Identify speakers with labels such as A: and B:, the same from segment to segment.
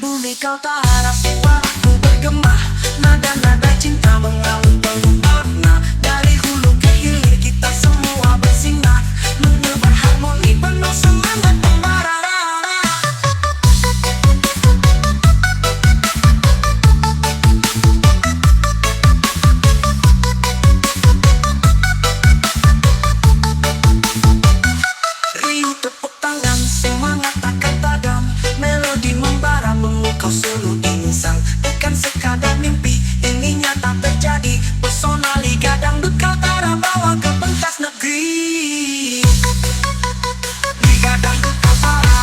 A: bumi kau tak ada suaraku bergema, nada-nada cinta mengalun penuh makna. Dari hulu ke hilir kita semua bersinar, menebar harmoni penuh semangat membara. Riuh tepuk tangan, semangat takkan padam, melodi membara memukau seluruh insan. Bukan sekadar mimpi, ini nyata terjadi. Pesona Liga Dangdut Kaltara bawa ke pentas negeri. Liga Dangdut Kaltara,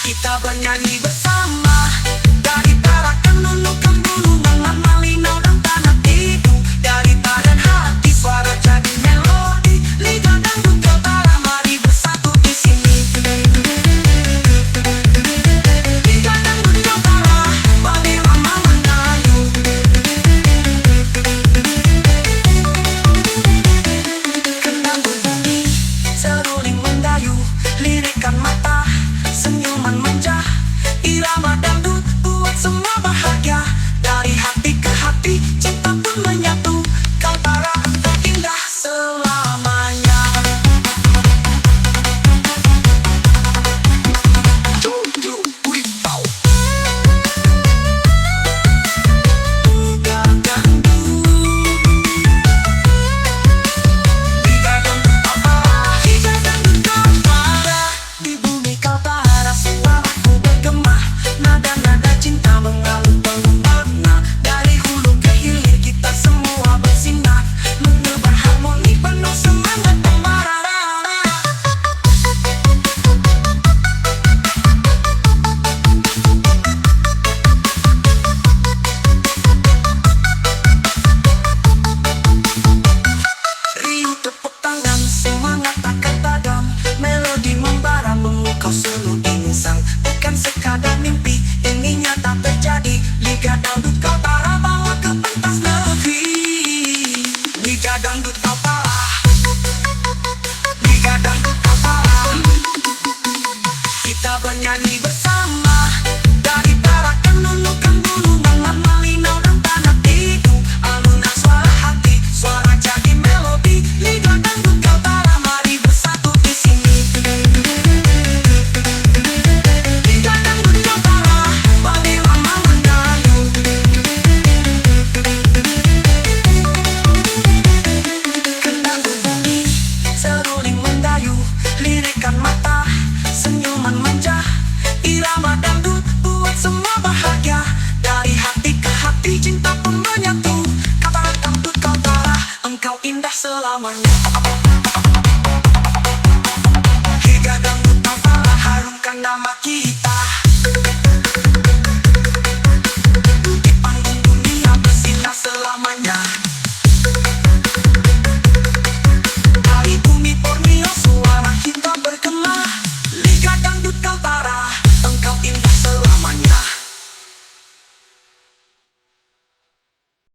A: kita bernyanyi bersama. Dari Tarakan, Nunukan, Gunungan, Malinau dan Tanah Tidung. Dari badan hati suara jadi melodi. Liga Dangdut Kaltara, mari bersatu di sini. Liga Dangdut Kaltara, Bali Rama Mendayu. Kendang berbunyi, seruling mendayu, lirikan mata, senyuman manja. Irama dangdut buat semua bahagia. Dari hati ke hati, cinta pun menyatu. Kaltara terindah selamanya. Liga Dangdut, Liga Dangdut Kaltara, Liga Dangdut Kaltara. Di bumi Kaltara suaraku bergema, nada-nada cinta mengalun penuh makna. Dari hulu ke hilir kita semua bersinar, menebar harmoni penuh semangat membara. Riuh tepuk tangan, semangat takkan padam, melodi membara memukau seluruh insan. Bukan sekadar mimpi, ini nyata terjadi. Liga Dangdut Kaltara bawa ke pentas negeri. Liga Dangdut Kaltara, Liga Dangdut Kaltara, kita bernyanyi bersama. Dari Tarakan, Nunukan, Gunungan, Malinau dan Tanah Tidung. Alunan suara hati, suara jadi melodi. Liga Dangdut Kaltara, mari bersatu di sini. Liga Dangdut Kaltara, Bali Rama Mendayu. Kendang berbunyi, seruling mendayu, lirikan mata, senyuman manja. Irama dangdut buat semua bahagia. Dari hati ke hati, cinta pun menyatu. Kaltara Dangdut Kaltara, engkau indah selamanya. Liga Dangdut Kaltara, harumkan nama kita.